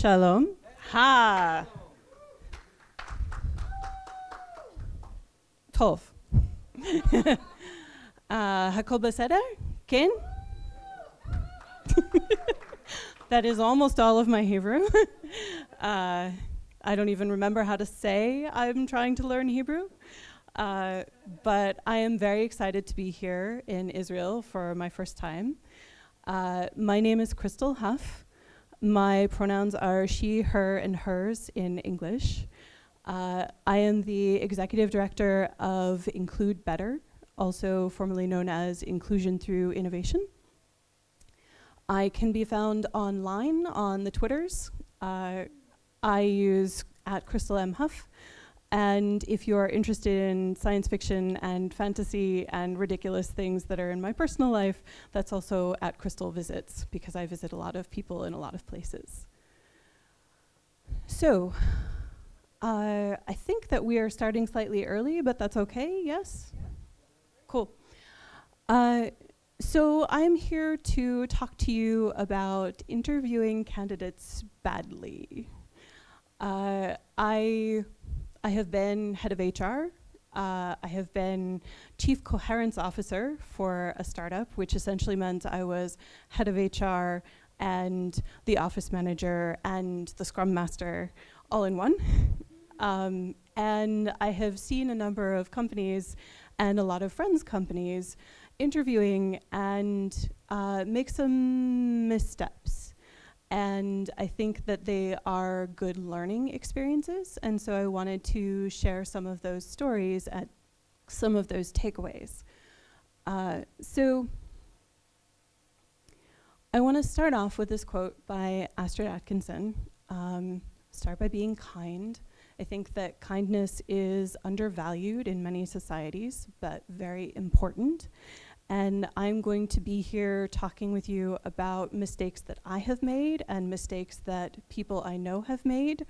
Shalom. Ha. Tov. Hakol בסדר? כן? That is almost all of my Hebrew. I don't even remember how to say I'm trying to learn Hebrew. But I am very excited to be here in Israel for my first time. My name is Crystal Huff. My pronouns are she, her, and hers in English. I am the executive director of Include Better, also formerly known as Inclusion Through Innovation. I can be found online on the Twitters. I use @CrystalMHuff. And if you're interested in science fiction and fantasy and ridiculous things that are in my personal life, that's also @CrystalVisits, because I visit a lot of people in a lot of places. So, I think that we are starting slightly early, but that's okay, yes? Yeah. Cool. So I'm here to talk to you about interviewing candidates badly. I have been head of HR. I have been chief coherence officer for a startup, which essentially meant I was head of HR and the office manager and the scrum master all in one. And I have seen a number of companies and a lot of friends' companies interviewing and make some missteps. And I think that they are good learning experiences. And so I wanted to share some of those stories and some of those takeaways. So I want to start off with this quote by Astrid Atkinson. Start by being kind. I think that kindness is undervalued in many societies, but very important. And I'm going to be here talking with you about mistakes that I have made and mistakes that people I know have made.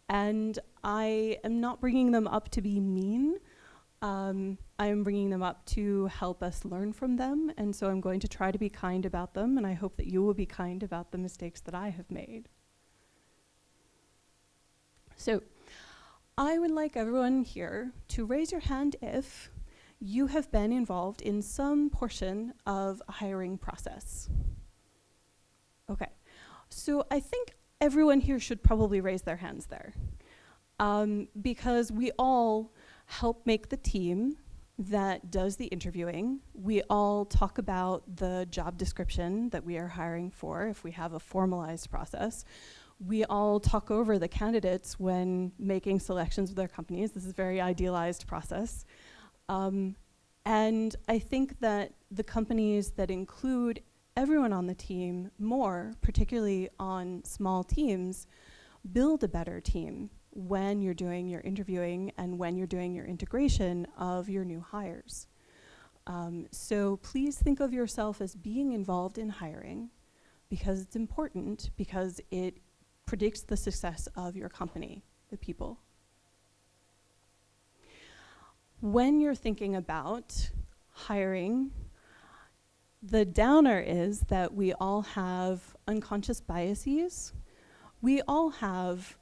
And I am not bringing them up to be mean. I am bringing them up to help us learn from them. And so I'm going to try to be kind about them. And I hope that you will be kind about the mistakes that I have made. So I would like everyone here to raise your hand if you have been involved in some portion of a hiring process. Okay, so I think everyone here should probably raise their hands there, because we all help make the team that does the interviewing. We all talk about the job description that we are hiring for if we have a formalized process. We all talk over the candidates when making selections with their companies. This is a very idealized process. And I think that the companies that include everyone on the team more, particularly on small teams, build a better team when you're doing your interviewing and when you're doing your integration of your new hires. So please think of yourself as being involved in hiring, because it's important, because it predicts the success of your company, the people. When you're thinking about hiring, the downer is that we all have unconscious biases. We all have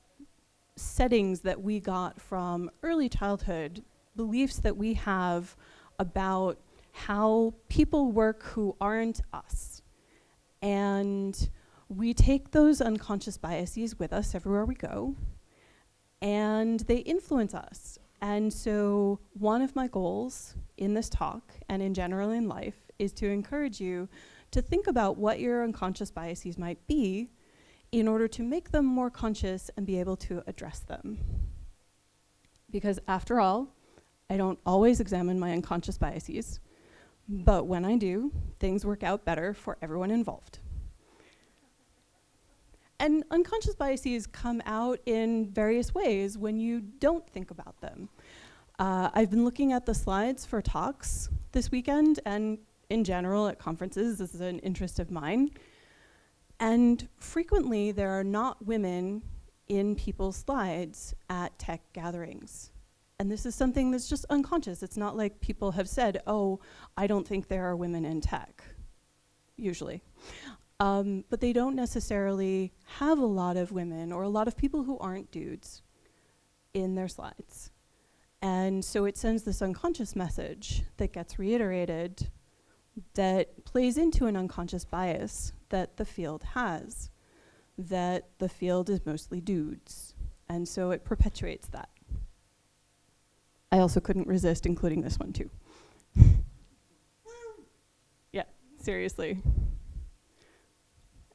settings that we got from early childhood, beliefs that we have about how people work who aren't us. And we take those unconscious biases with us everywhere we go, and they influence us. And so one of my goals in this talk and in general in life is to encourage you to think about what your unconscious biases might be in order to make them more conscious and be able to address them. Because after all, I don't always examine my unconscious biases, but when I do, things work out better for everyone involved. And unconscious biases come out in various ways when you don't think about them. I've been looking at the slides for talks this weekend and in general at conferences. This is an interest of mine. And frequently there are not women in people's slides at tech gatherings. And this is something that's just unconscious. It's not like people have said, oh, I don't think there are women in tech, usually. But they don't necessarily have a lot of women or a lot of people who aren't dudes in their slides. And so it sends this unconscious message that gets reiterated that plays into an unconscious bias that the field has, that the field is mostly dudes. And so it perpetuates that. I also couldn't resist including this one too. Yeah, seriously.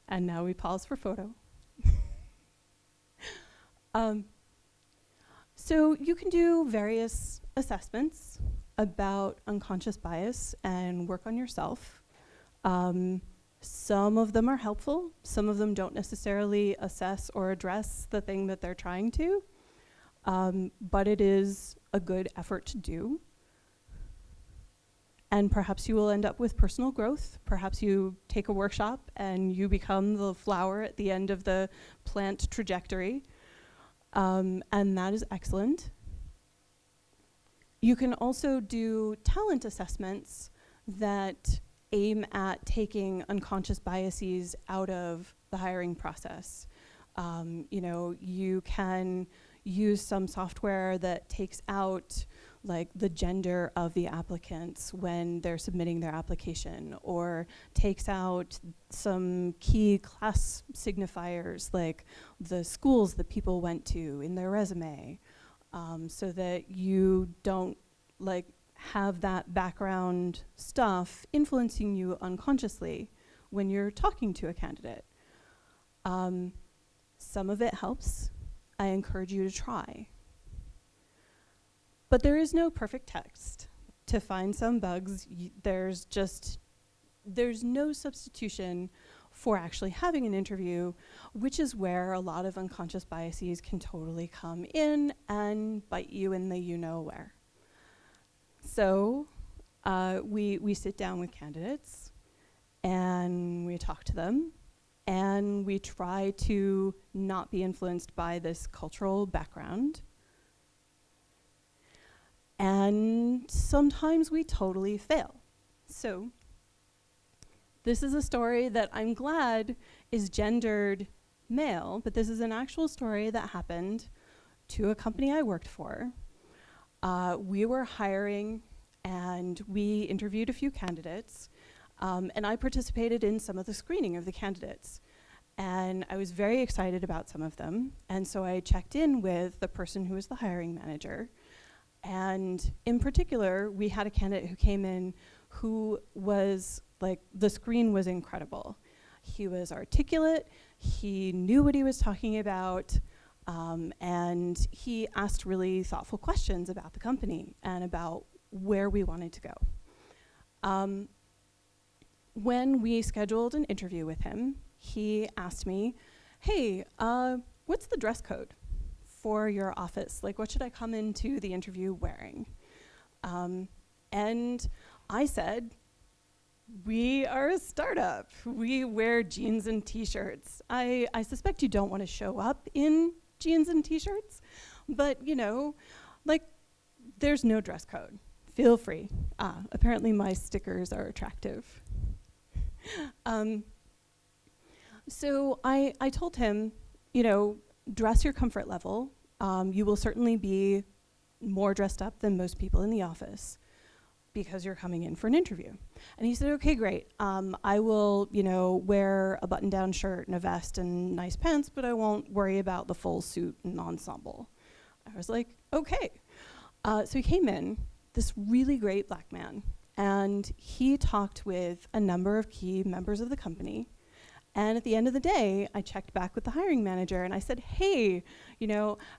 And now we pause for photo. So you can do various assessments about unconscious bias and work on yourself. Some of them are helpful. Some of them don't necessarily assess or address the thing that they're trying to. But it is a good effort to do. And perhaps you will end up with personal growth. Perhaps you take a workshop and you become the flower at the end of the plant trajectory. And that is excellent. You can also do talent assessments that aim at taking unconscious biases out of the hiring process. You can use some software that takes out like the gender of the applicants when they're submitting their application, or takes out some key class signifiers like the schools that people went to in their resume, so that you don't like have that background stuff influencing you unconsciously when you're talking to a candidate. Some of it helps. I encourage you to try. But there is no perfect text. To find some bugs, there's no substitution for actually having an interview, which is where a lot of unconscious biases can totally come in and bite you in the you-know-where. So we sit down with candidates and we talk to them, and we try to not be influenced by this cultural background. And sometimes we totally fail. So this is a story that I'm glad is gendered male, but this is an actual story that happened to a company I worked for. We were hiring and we interviewed a few candidates, and I participated in some of the screening of the candidates. And I was very excited about some of them. And so I checked in with the person who was the hiring manager. And in particular, we had a candidate who came in who was like, the screen was incredible. He was articulate, he knew what he was talking about, and he asked really thoughtful questions about the company and about where we wanted to go. When we scheduled an interview with him, he asked me, hey, what's the dress code for your office? Like, what should I come into the interview wearing? And I said, we are a startup. We wear jeans and t-shirts. I suspect you don't want to show up in jeans and t-shirts, but like, there's no dress code. Feel free. Apparently my stickers are attractive. So I told him, dress your comfort level. You will certainly be more dressed up than most people in the office because you're coming in for an interview. And he said, okay, great. I will, wear a button-down shirt and a vest and nice pants, but I won't worry about the full suit and ensemble. I was like, okay. So he came in, this really great black man, and he talked with a number of key members of the company. And at the end of the day, I checked back with the hiring manager and I said, hey,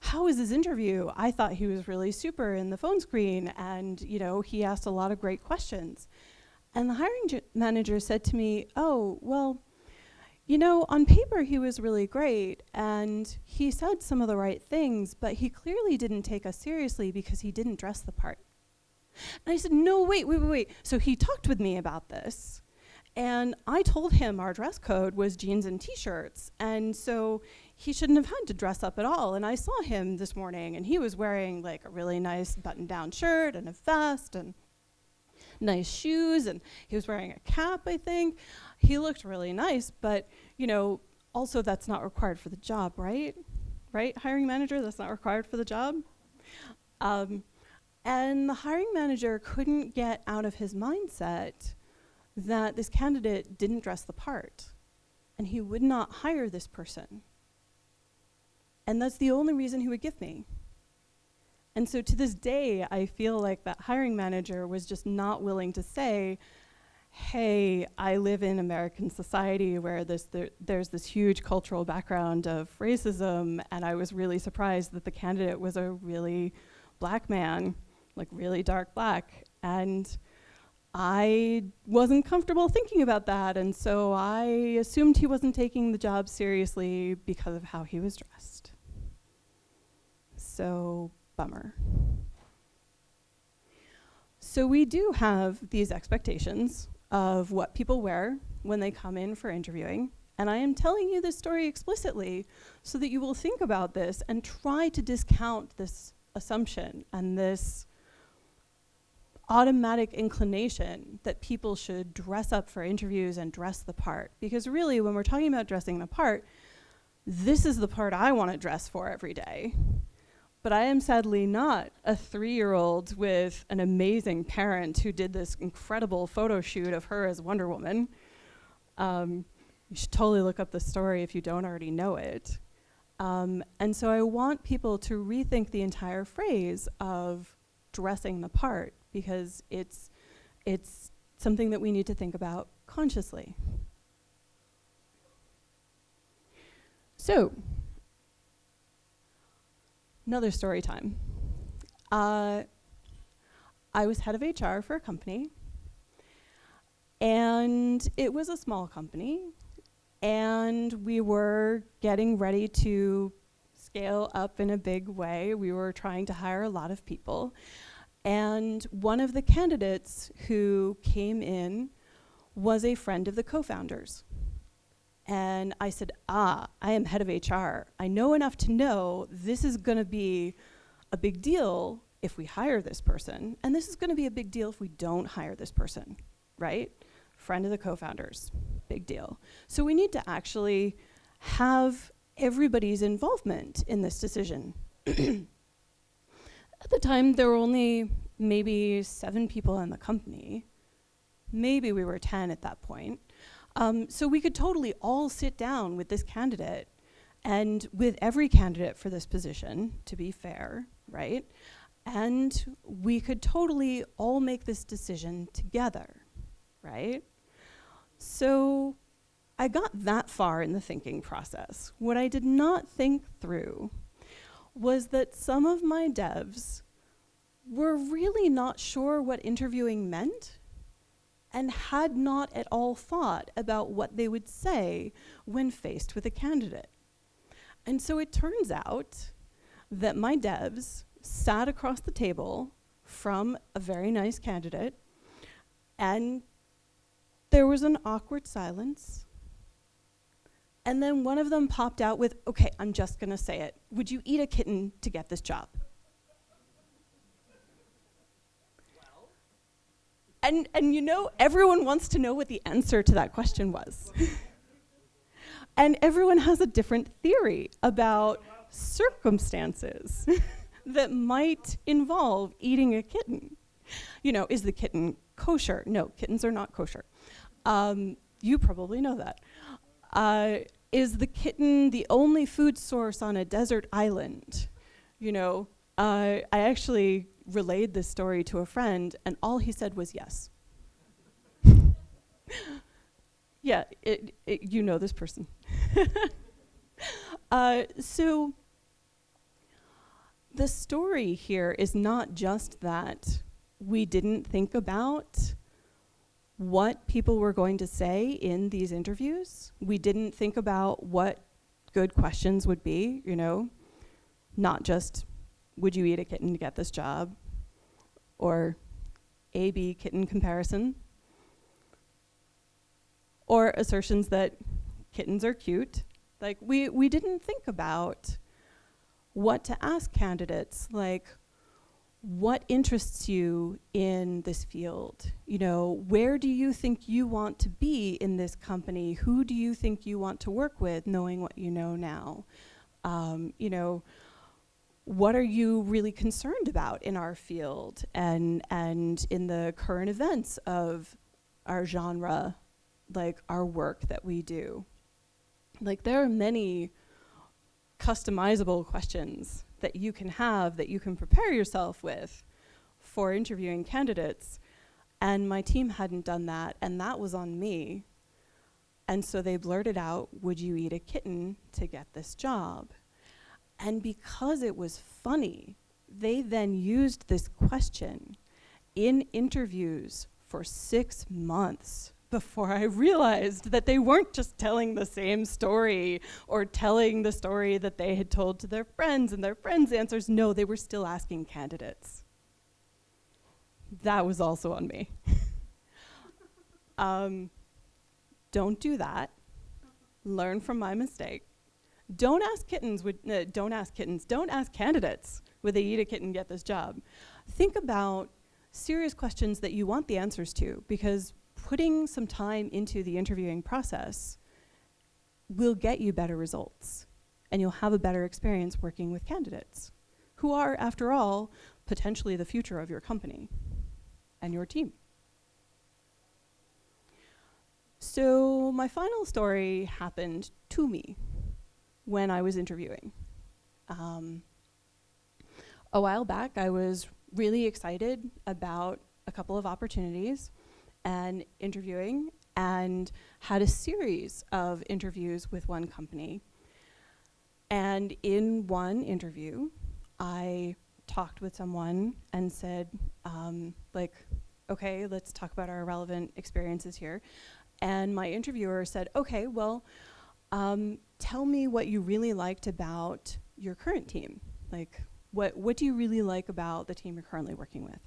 how was his interview? I thought he was really super in the phone screen, and he asked a lot of great questions. And the hiring manager said to me, oh, well, on paper he was really great and he said some of the right things, but he clearly didn't take us seriously because he didn't dress the part. And I said, no, wait. So he talked with me about this. And I told him our dress code was jeans and t-shirts, and so he shouldn't have had to dress up at all. And I saw him this morning, and he was wearing like a really nice button-down shirt and a vest. And nice shoes, and he was wearing a cap, I think. He looked really nice, but, also that's not required for the job, right? Right, hiring manager, that's not required for the job. And the hiring manager couldn't get out of his mindset that this candidate didn't dress the part, and he would not hire this person. And that's the only reason he would give me. And so to this day, I feel like that hiring manager was just not willing to say, hey, I live in American society where there's this huge cultural background of racism, and I was really surprised that the candidate was a really black man, like really dark black, and I wasn't comfortable thinking about that, and so I assumed he wasn't taking the job seriously because of how he was dressed. So, bummer. So we do have these expectations of what people wear when they come in for interviewing, and I am telling you this story explicitly so that you will think about this and try to discount this assumption and this automatic inclination that people should dress up for interviews and dress the part. Because really, when we're talking about dressing the part, this is the part I want to dress for every day. But I am sadly not a 3-year-old with an amazing parent who did this incredible photo shoot of her as Wonder Woman. You should totally look up the story if you don't already know it. And so I want people to rethink the entire phrase of dressing the part, because it's something that we need to think about consciously. So, another story time. I was head of HR for a company, and it was a small company, and we were getting ready to scale up in a big way. We were trying to hire a lot of people. And one of the candidates who came in was a friend of the co-founders. And I said, I am head of HR. I know enough to know this is gonna be a big deal if we hire this person, and this is gonna be a big deal if we don't hire this person, right? Friend of the co-founders, big deal. So we need to actually have everybody's involvement in this decision. At the time, there were only maybe 7 people in the company. Maybe we were 10 at that point. So we could totally all sit down with this candidate and with every candidate for this position, to be fair, right? And we could totally all make this decision together, right? So I got that far in the thinking process. What I did not think through was that some of my devs were really not sure what interviewing meant and had not at all thought about what they would say when faced with a candidate. And so it turns out that my devs sat across the table from a very nice candidate, and there was an awkward silence. And then one of them popped out with, okay, I'm just gonna say it. Would you eat a kitten to get this job? Well. And everyone wants to know what the answer to that question was. And everyone has a different theory about circumstances that might involve eating a kitten. Is the kitten kosher? No, kittens are not kosher. You probably know that. Is the kitten the only food source on a desert island? I actually relayed this story to a friend, and all he said was yes. Yeah, you know this person. So the story here is not just that we didn't think about what people were going to say in these interviews. We didn't think about what good questions would be, not just, would you eat a kitten to get this job? Or A-B kitten comparison. Or assertions that kittens are cute. Like, we didn't think about what to ask candidates, like, what interests you in this field? You know, where do you think you want to be in this company? Who do you think you want to work with, knowing what you know now? You know, what are you really concerned about in our field and in the current events of our genre, like our work that we do? Like, there are many customizable questions that you can have, that you can prepare yourself with for interviewing candidates. And my team hadn't done that, and that was on me. And so they blurted out, "Would you eat a kitten to get this job?" And because it was funny, they then used this question in interviews for 6 months before I realized that they weren't just telling the same story or telling the story that they had told to their friends and their friends' answers. No, they were still asking candidates. That was also on me. Don't do that. Learn from my mistake. Don't ask candidates, would they eat a kitten, get this job? Think about serious questions that you want the answers to, because putting some time into the interviewing process will get you better results, and you'll have a better experience working with candidates who are, after all, potentially the future of your company and your team. So my final story happened to me when I was interviewing. A while back, I was really excited about a couple of opportunities and interviewing, and had a series of interviews with one company. And in one interview, I talked with someone and said, okay, let's talk about our relevant experiences here. And my interviewer said, okay, well, tell me what you really liked about your current team. Like, what do you really like about the team you're currently working with?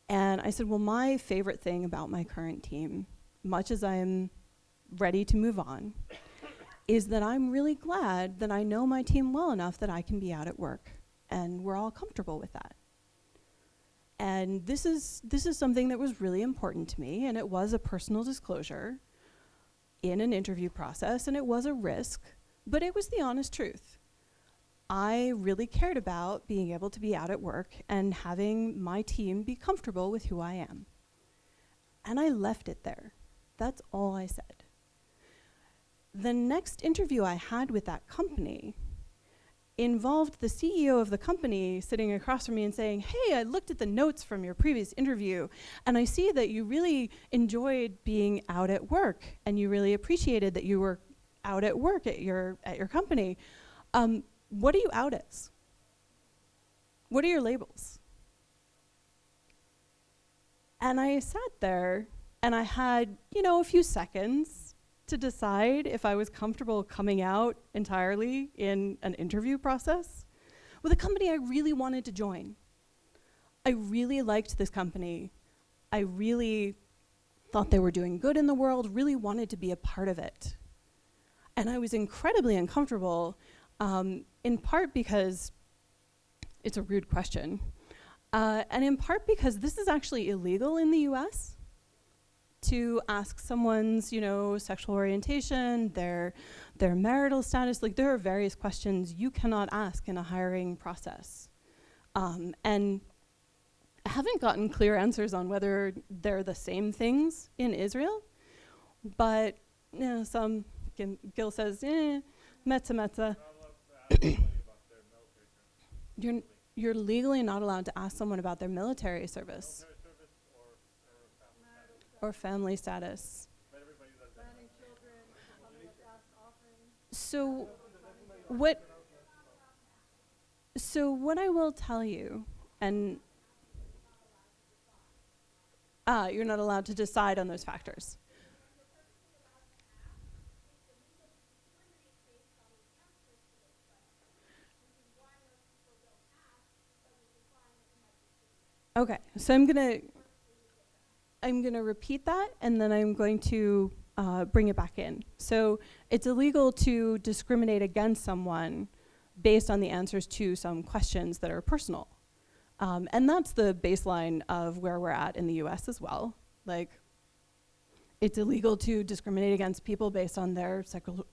And I said, well, my favorite thing about my current team, much as I'm ready to move on, is that I'm really glad that I know my team well enough that I can be out at work, and we're all comfortable with that. And this is something that was really important to me, and it was a personal disclosure in an interview process, and it was a risk, but it was the honest truth. I really cared about being able to be out at work and having my team be comfortable with who I am. And I left it there. That's all I said. The next interview I had with that company involved the CEO of the company sitting across from me and saying, hey, I looked at the notes from your previous interview, and I see that you really enjoyed being out at work, and you really appreciated that you were out at work at your company. What are you out as? What are your labels? And I sat there, and I had, a few seconds to decide if I was comfortable coming out entirely in an interview process with a company I really wanted to join. I really liked this company. I really thought they were doing good in the world, really wanted to be a part of it. And I was incredibly uncomfortable, in part because it's a rude question, and in part because this is actually illegal in the US to ask someone's, sexual orientation, their marital status. Like, there are various questions you cannot ask in a hiring process. And I haven't gotten clear answers on whether they're the same things in Israel, but Gil says, metza. You're legally not allowed to ask someone about their military service. Or family status. So what I will tell you, and you're not allowed to decide on those factors. Okay, so I'm gonna repeat that, and then I'm going to bring it back in. So it's illegal to discriminate against someone based on the answers to some questions that are personal. And that's the baseline of where we're at in the US as well. Like, it's illegal to discriminate against people based on their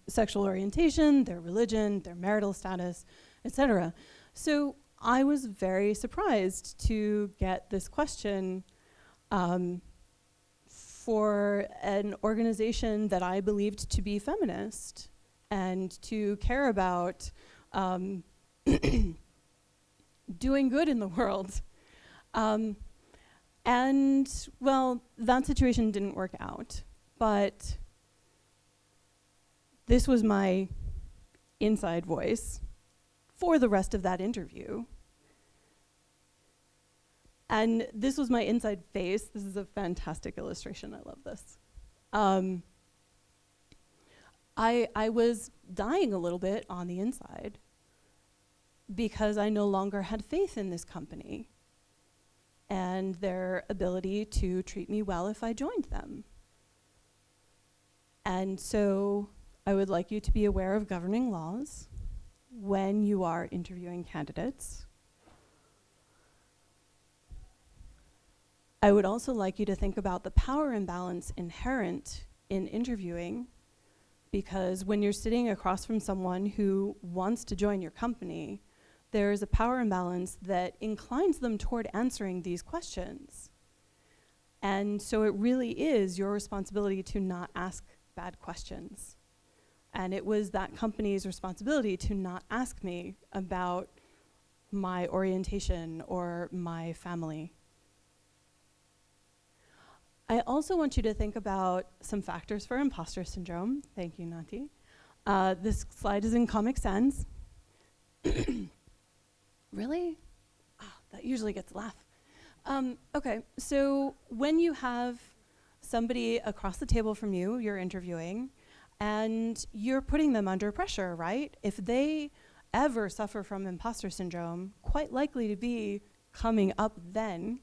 sexual orientation, their religion, their marital status, etc. So I was very surprised to get this question for an organization that I believed to be feminist and to care about doing good in the world. And, well, that situation didn't work out. But this was my inside voice for the rest of that interview. And this was my inside face. This is a fantastic illustration. I love this. I was dying a little bit on the inside because I no longer had faith in this company and their ability to treat me well if I joined them. And so I would like you to be aware of governing laws when you are interviewing candidates. I would also like you to think about the power imbalance inherent in interviewing, because when you're sitting across from someone who wants to join your company, there is a power imbalance that inclines them toward answering these questions. And so it really is your responsibility to not ask bad questions. And it was that company's responsibility to not ask me about my orientation or my family. I also want you to think about some factors for imposter syndrome. Thank you, Nati. This slide is in Comic Sans. Really? Oh, that usually gets a laugh. Okay, so when you have somebody across the table from you, you're interviewing, and you're putting them under pressure, right? If they ever suffer from imposter syndrome, quite likely to be coming up then.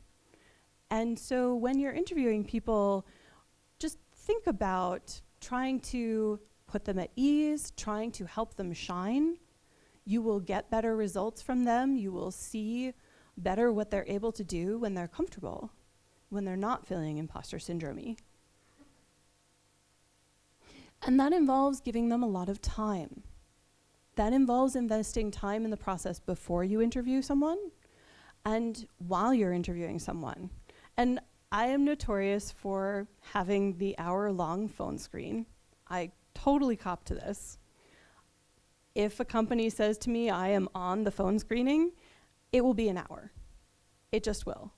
And so when you're interviewing people, just think about trying to put them at ease, trying to help them shine. You will get better results from them. You will see better what they're able to do when they're comfortable, when they're not feeling imposter syndrome-y. And that involves giving them a lot of time. That involves investing time in the process before you interview someone and while you're interviewing someone. And I am notorious for having the hour-long phone screen. I totally cop to this. If a company says to me, I am on the phone screening, it will be an hour. It just will.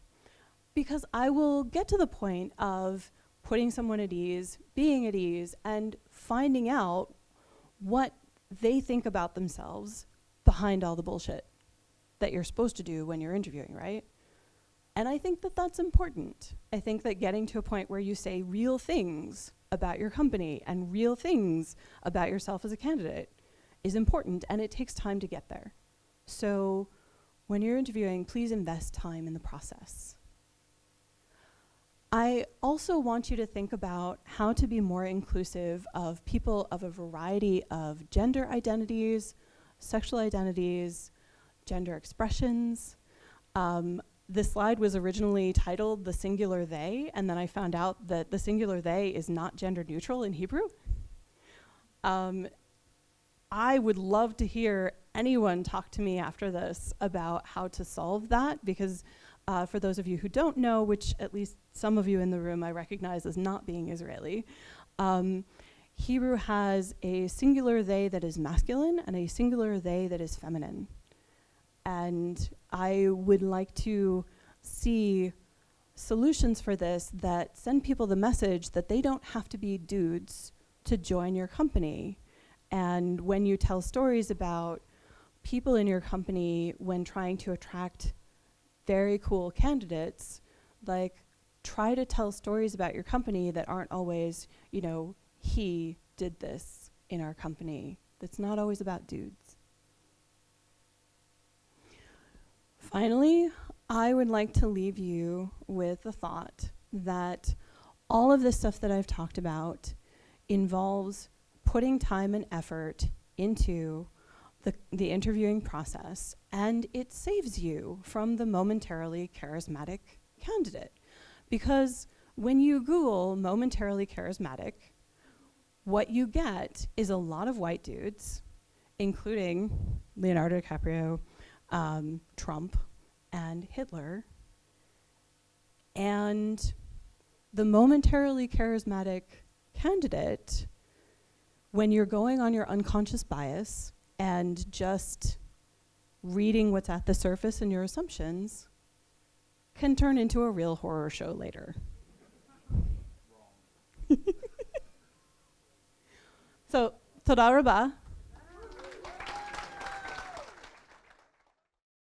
Because I will get to the point of putting someone at ease, being at ease, and finding out what they think about themselves behind all the bullshit that you're supposed to do when you're interviewing, right? And I think that that's important. I think that getting to a point where you say real things about your company and real things about yourself as a candidate is important, and it takes time to get there. So when you're interviewing, please invest time in the process. I also want you to think about how to be more inclusive of people of a variety of gender identities, sexual identities, gender expressions. This slide was originally titled the singular they, and then I found out that the singular they is not gender neutral in Hebrew. I would love to hear anyone talk to me after this about how to solve that, because for those of you who don't know, which at least some of you in the room I recognize as not being Israeli, Hebrew has a singular they that is masculine and a singular they that is feminine. And I would like to see solutions for this that send people the message that they don't have to be dudes to join your company. And when you tell stories about people in your company when trying to attract very cool candidates, like, try to tell stories about your company that aren't always, you know, he did this in our company. That's not always about dudes. Finally, I would like to leave you with the thought that all of this stuff that I've talked about involves putting time and effort into the interviewing process, and it saves you from the momentarily charismatic candidate. Because when you Google momentarily charismatic, what you get is a lot of white dudes, including Leonardo DiCaprio, Trump, and Hitler. And the momentarily charismatic candidate, when you're going on your unconscious bias and just reading what's at the surface and your assumptions, can turn into a real horror show later. So, toda rabah.